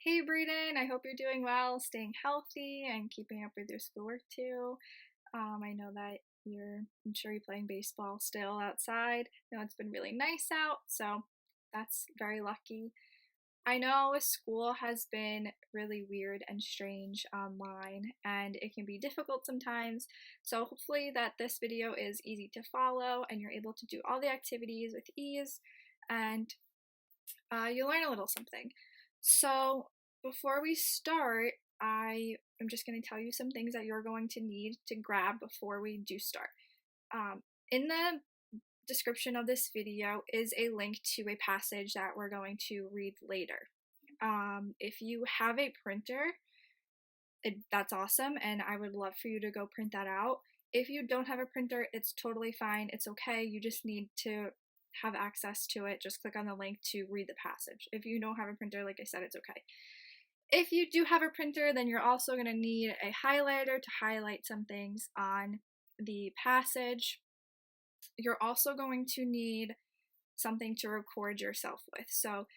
Hey Braden, I hope you're doing well, staying healthy, and keeping up with your schoolwork too. I know that I'm sure you're playing baseball still outside. I know it's been really nice out, so that's very lucky. I know school has been really weird and strange online, and it can be difficult sometimes. So hopefully that this video is easy to follow and you're able to do all the activities with ease, and you'll learn a little something. So, before we start, I am just going to tell you some things that you're going to need to grab before we do start. In the description of this video is a link to a passage that we're going to read later. If you have a printer, that's awesome, and I would love for you to go print that out. If you don't have a printer, it's totally fine. It's okay. You just need to have access to it. Just click on the link to read the passage. If you don't have a printer, like I said, it's okay. If you do have a printer, then you're also going to need a highlighter to highlight some things on the passage. You're also going to need something to record yourself with. So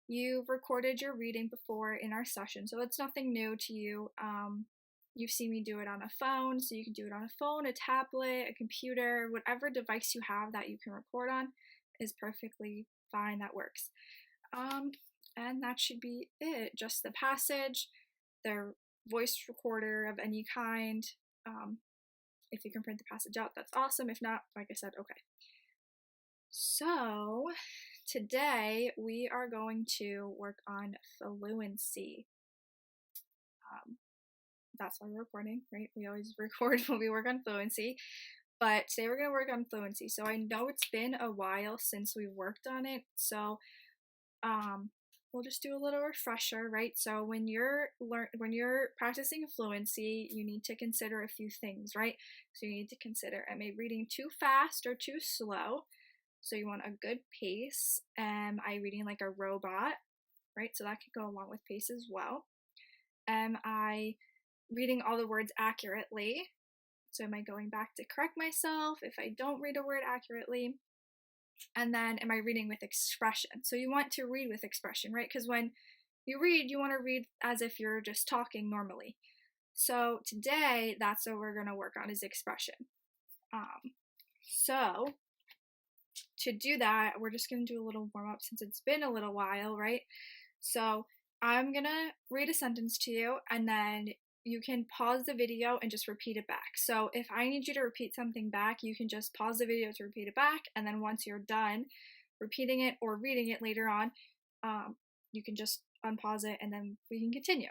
you've recorded your reading before in our session, so it's nothing new to you. You've seen me do it on a phone, so you can do it on a phone, a tablet, a computer, whatever device you have that you can record on is perfectly fine. That works. And that should be it. Just the passage, the voice recorder of any kind. If you can print the passage out, that's awesome. If not, like I said, okay. So today we are going to work on fluency. That's why we're recording, right? We always record when we work on fluency. But today we're going to work on fluency. So I know it's been a while since we've worked on it. So we'll just do a little refresher, right? So when you're practicing fluency, you need to consider a few things, right? So you need to consider, am I reading too fast or too slow? So you want a good pace. Am I reading like a robot, right? So that could go along with pace as well. Am I reading all the words accurately? So am I going back to correct myself if I don't read a word accurately? And then am I reading with expression? So you want to read with expression, right? Because when you read, you want to read as if you're just talking normally. So today, that's what we're going to work on is expression. So to do that, we're just going to do a little warm up since it's been a little while, right? So I'm going to read a sentence to you, and then you can pause the video and just repeat it back. So if I need you to repeat something back, you can just pause the video to repeat it back, and then once you're done repeating it or reading it later on, you can just unpause it and then we can continue.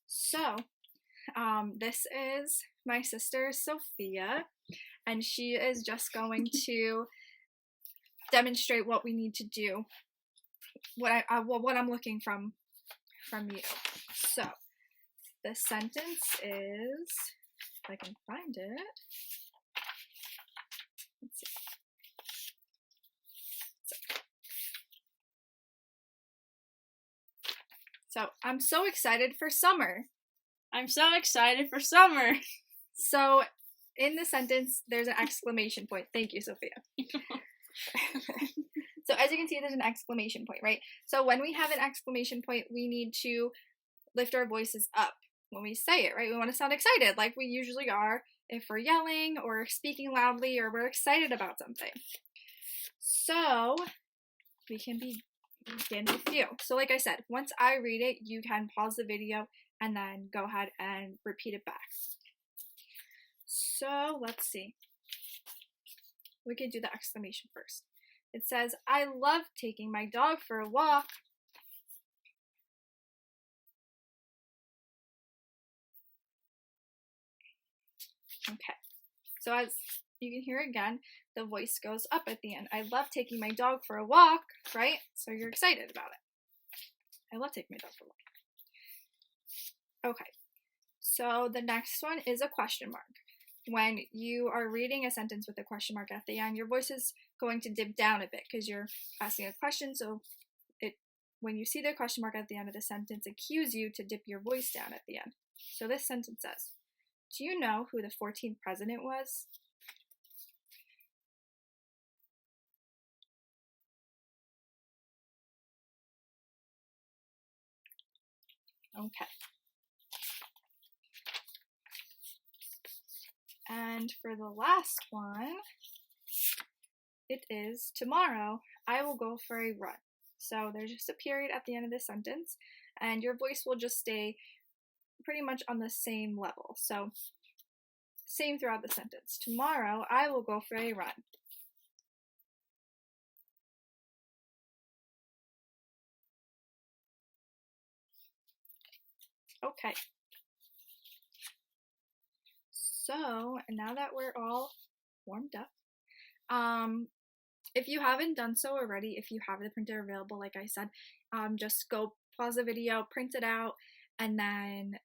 So this is my sister Sophia, and she is just going to demonstrate what we need to do, what I'm looking from you. So the sentence is, if I can find it, let's see. So I'm so excited for summer. I'm so excited for summer. So in the sentence, there's an exclamation point. Thank you, Sophia. So as you can see, there's an exclamation point, right? So when we have an exclamation point, we need to lift our voices up when we say it, right? We want to sound excited like we usually are if we're yelling or speaking loudly or we're excited about something. So we can begin with you. So like I said, once I read it, you can pause the video and then go ahead and repeat it back. So let's see. We could do the exclamation first. It says, I love taking my dog for a walk. Okay, so as you can hear again, the voice goes up at the end. I love taking my dog for a walk, right? So you're excited about it. I love taking my dog for a walk. Okay, so the next one is a question mark. When you are reading a sentence with a question mark at the end, your voice is going to dip down a bit because you're asking a question. So when you see the question mark at the end of the sentence, it cues you to dip your voice down at the end. So this sentence says, do you know who the 14th president was? Okay. And for the last one, it is tomorrow I will go for a run. So there's just a period at the end of the sentence, and your voice will just stay pretty much on the same level. So same throughout the sentence. Tomorrow I will go for a run. Okay. So now that we're all warmed up, if you haven't done so already, if you have the printer available, like I said, just go pause the video, print it out, and then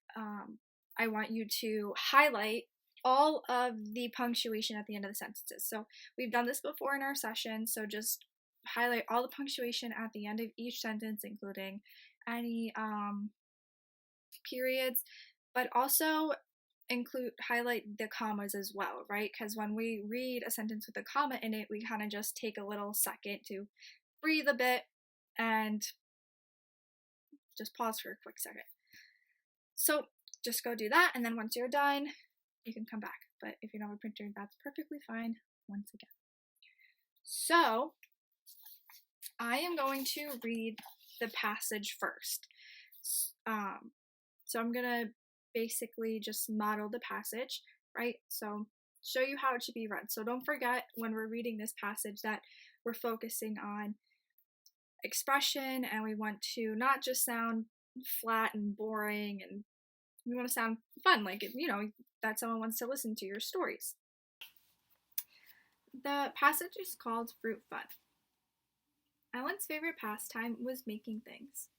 I want you to highlight all of the punctuation at the end of the sentences. So we've done this before in our session, so just highlight all the punctuation at the end of each sentence, including any periods, but also highlight the commas as well, right? Because when we read a sentence with a comma in it, we kind of just take a little second to breathe a bit and just pause for a quick second. So just go do that, and then once you're done, you can come back. But if you don't have a printer, that's perfectly fine once again. So I am going to read the passage first. So I'm gonna basically just model the passage, right? So show you how it should be read. So don't forget when we're reading this passage that we're focusing on expression, and we want to not just sound flat and boring, and we want to sound fun, like, you know, that someone wants to listen to your stories. The passage is called Fruit Fun. Ellen's favorite pastime was making things,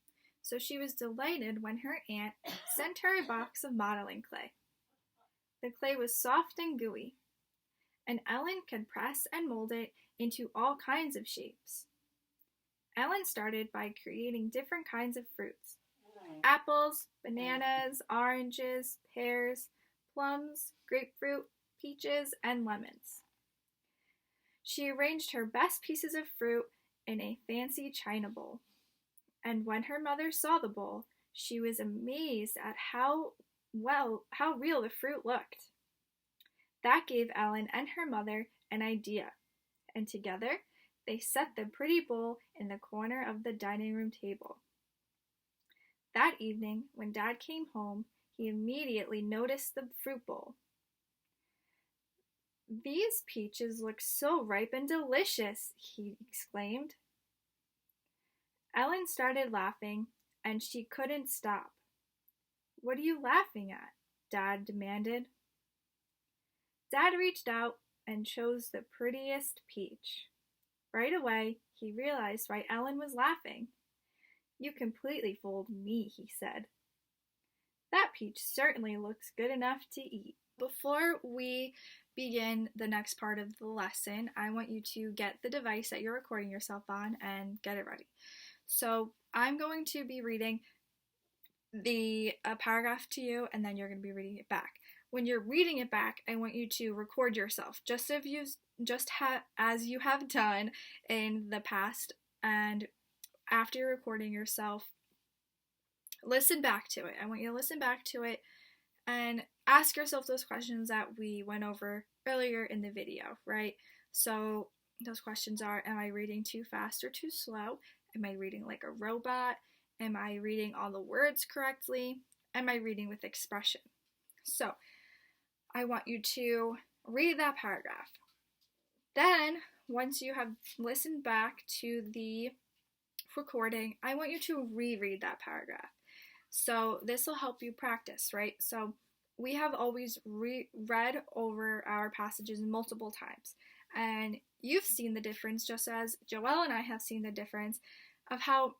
so she was delighted when her aunt sent her a box of modeling clay. The clay was soft and gooey, and Ellen could press and mold it into all kinds of shapes. Ellen started by creating different kinds of fruits: apples, bananas, oranges, pears, plums, grapefruit, peaches, and lemons. She arranged her best pieces of fruit in a fancy china bowl, and when her mother saw the bowl, she was amazed at how real the fruit looked. That gave Ellen and her mother an idea, and together they set the pretty bowl in the corner of the dining room table. That evening, when Dad came home, he immediately noticed the fruit bowl. "These peaches look so ripe and delicious," he exclaimed. Ellen started laughing, and she couldn't stop. "What are you laughing at?" Dad demanded. Dad reached out and chose the prettiest peach. Right away, he realized why Ellen was laughing. "You completely fooled me," he said. "That peach certainly looks good enough to eat." Before we begin the next part of the lesson, I want you to get the device that you're recording yourself on and get it ready. So I'm going to be reading the paragraph to you, and then you're going to be reading it back. When you're reading it back, I want you to record yourself, as you have done in the past. And after you're recording yourself, listen back to it. I want you to listen back to it and ask yourself those questions that we went over earlier in the video, right? So those questions are: am I reading too fast or too slow? Am I reading like a robot? Am I reading all the words correctly? Am I reading with expression? So I want you to read that paragraph. Then, once you have listened back to the recording, I want you to reread that paragraph. So this will help you practice, right? So we have always read over our passages multiple times, and you've seen the difference, just as Joelle and I have seen the difference of how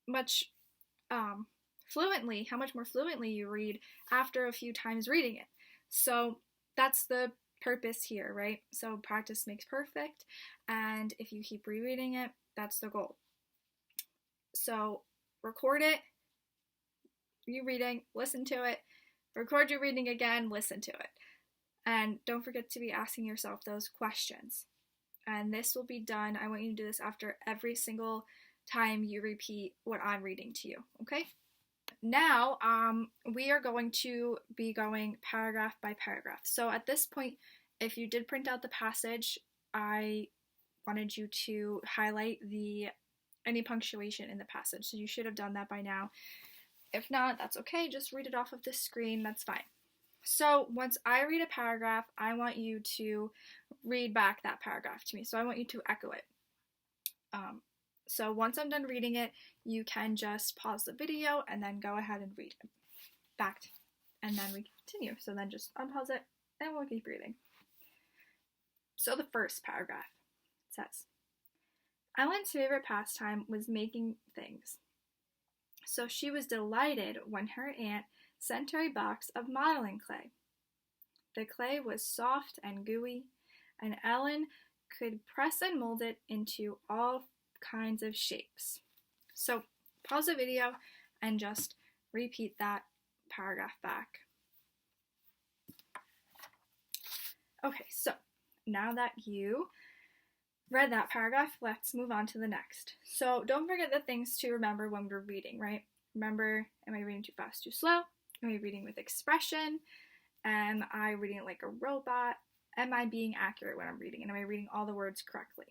much more fluently you read after a few times reading it. So that's the purpose here, right? So practice makes perfect, and if you keep rereading it, that's the goal. So record it, you reading, listen to it, record your reading again, listen to it. And don't forget to be asking yourself those questions. And this will be done. I want you to do this after every single time you repeat what I'm reading to you, okay? now we are going to be going paragraph by paragraph. So at this point, if you did print out the passage, I wanted you to highlight any punctuation in the passage. So you should have done that by now. If not, that's okay. Just read it off of the screen. That's fine. So once I read a paragraph, I want you to read back that paragraph to me. So I want you to echo it. So once I'm done reading it, you can just pause the video and then go ahead and read it back, and then we continue. So then just unpause it and we'll keep reading. So the first paragraph says, Ellen's favorite pastime was making things. So she was delighted when her aunt sent her a box of modeling clay. The clay was soft and gooey, and Ellen could press and mold it into all kinds of shapes. So pause the video and just repeat that paragraph back. Okay, so now that you read that paragraph, let's move on to the next. So don't forget the things to remember when we're reading, right? Remember, am I reading too fast, too slow? Am I reading with expression? Am I reading it like a robot? Am I being accurate when I'm reading? And am I reading all the words correctly?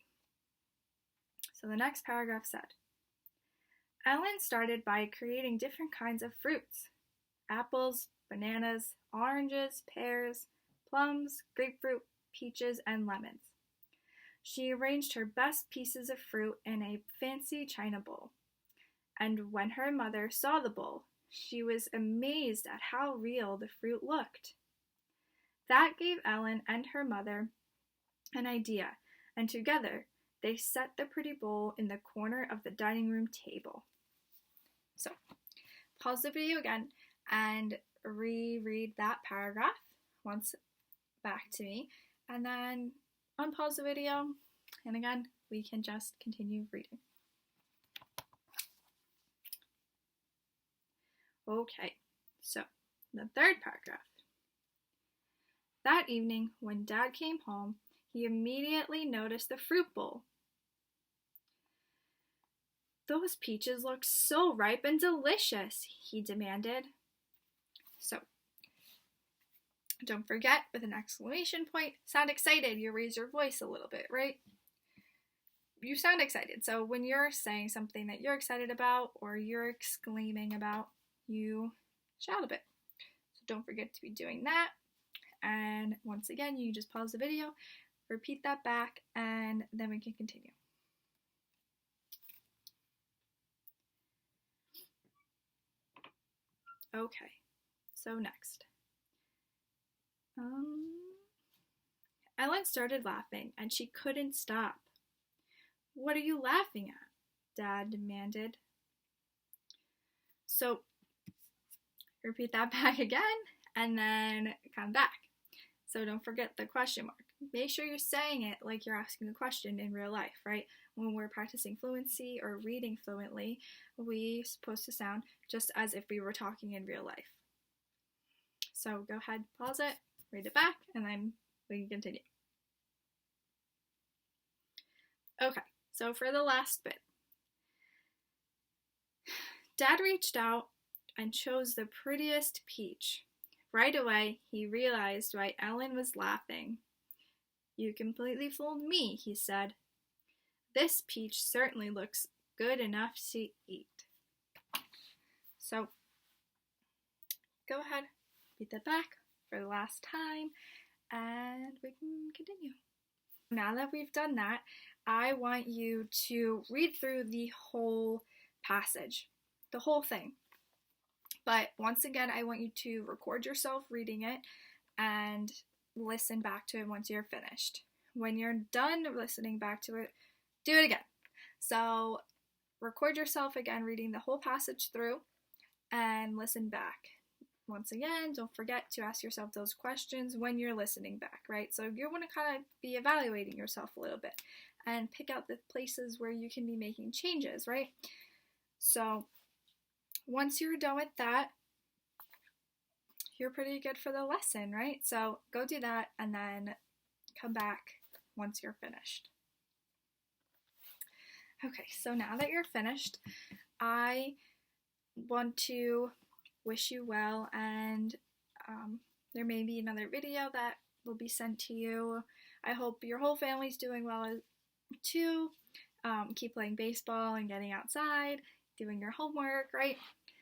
So the next paragraph said, Ellen started by creating different kinds of fruits. Apples, bananas, oranges, pears, plums, grapefruit, peaches, and lemons. She arranged her best pieces of fruit in a fancy china bowl. And when her mother saw the bowl, she was amazed at how real the fruit looked. That gave Ellen and her mother an idea, and together they set the pretty bowl in the corner of the dining room table. So, pause the video again and reread that paragraph once back to me, and then unpause the video, and again, we can just continue reading. Okay, so the third paragraph. That evening, when Dad came home, he immediately noticed the fruit bowl. Those peaches look so ripe and delicious, he demanded. So, don't forget, with an exclamation point, sound excited. You raise your voice a little bit, right? You sound excited. So when you're saying something that you're excited about or you're exclaiming about, you shout a bit. So don't forget to be doing that. And once again, you just pause the video, repeat that back, and then we can continue. Okay, so next. Ellen started laughing, and she couldn't stop. What are you laughing at? Dad demanded. So, repeat that back again, and then come back. So don't forget the question mark. Make sure you're saying it like you're asking a question in real life, right? When we're practicing fluency or reading fluently, we're supposed to sound just as if we were talking in real life. So go ahead, pause it, read it back, and then we can continue. Okay, so for the last bit. Dad reached out and chose the prettiest peach. Right away, he realized why Ellen was laughing. You completely fooled me, he said. This peach certainly looks good enough to eat. So, go ahead, read that back for the last time, and we can continue. Now that we've done that, I want you to read through the whole passage, the whole thing. But once again, I want you to record yourself reading it and listen back to it once you're finished. When you're done listening back to it, do it again. So record yourself again reading the whole passage through and listen back. Once again, don't forget to ask yourself those questions when you're listening back, right? So you want to kind of be evaluating yourself a little bit and pick out the places where you can be making changes, right? So once you're done with that, you're pretty good for the lesson, right? So go do that and then come back once you're finished. Okay, so now that you're finished, I want to wish you well, and there may be another video that will be sent to you. I hope your whole family's doing well too. Keep playing baseball and getting outside, doing your homework, right?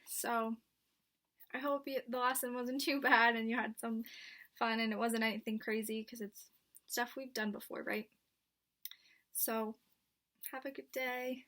So I hope the lesson wasn't too bad and you had some fun and it wasn't anything crazy, because it's stuff we've done before, right? So have a good day.